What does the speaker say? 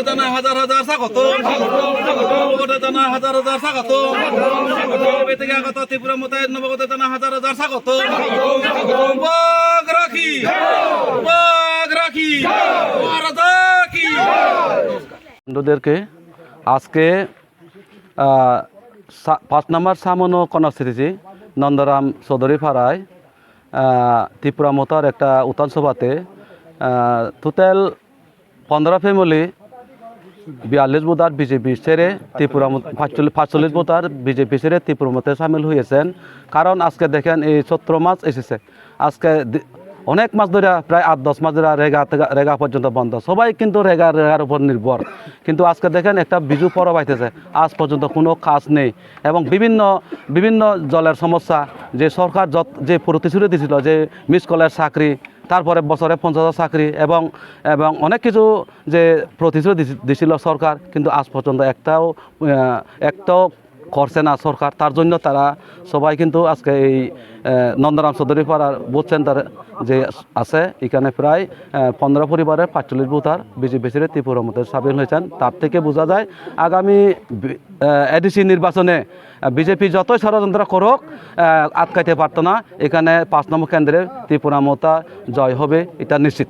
জানা হাজার হাজার স্বাগত জানা হাজার হাজার স্বাগত বেতিকে আগত ত্রিপুরা মোতায়েন নবগত জানা হাজার হাজার স্বাগত বাঘ রাখি মহারাজা কি বন্ধুদেরকে আজকে 5 নম্বর সামনো কনস্টিটিউন্সি নন্দরাম চৌধুরী পাড়ায় ত্রিপুরা মোতার একটা উত্থান সভাতে টোটাল 15 ফ্যামিলি 42 ভোটার বিজেপি ছেড়ে ত্রিপুরা 45 ভোটার বিজেপি ছেড়ে ত্রিপুরা মতে সামিল হয়েছেন। কারণ আজকে দেখেন এই 17 মাস এসেছে, আজকে অনেক মাস ধরে প্রায় 8-10 মাস ধরে রেগা পর্যন্ত বন্ধ, সবাই কিন্তু রেগার উপর নির্ভর। কিন্তু আজকে দেখেন একটা বিজু পরব আইতেছে, আজ পর্যন্ত কোনো কাজ নেই এবং বিভিন্ন জলের সমস্যা, যে সরকার যে প্রতিশ্রুতি দিয়েছিল যে মিস কলের চাকরি, তারপরে বছরে 50,000 চাকরি এবং অনেক কিছু যে প্রতিশ্রুতি দিয়েছিল সরকার, কিন্তু আজ পর্যন্ত একটাও করছে না সরকার। তার জন্য তারা সবাই কিন্তু আজকে এই নন্দরাম চৌধুরী পাড়ার বুথ সেন্টার যে আছে এখানে প্রায় 15 পরিবারের 45 ভোটার বিজেপি ছেড়ে ত্রিপুরা মতে সামিল হয়েছেন। তার থেকে বোঝা যায় আগামী এডিসি নির্বাচনে বিজেপি যতই ষড়যন্ত্র করুক আটকাইতে পারত না। এখানে 5 নম্বর কেন্দ্রে ত্রিপুরা মতা জয় হবে, এটা নিশ্চিত।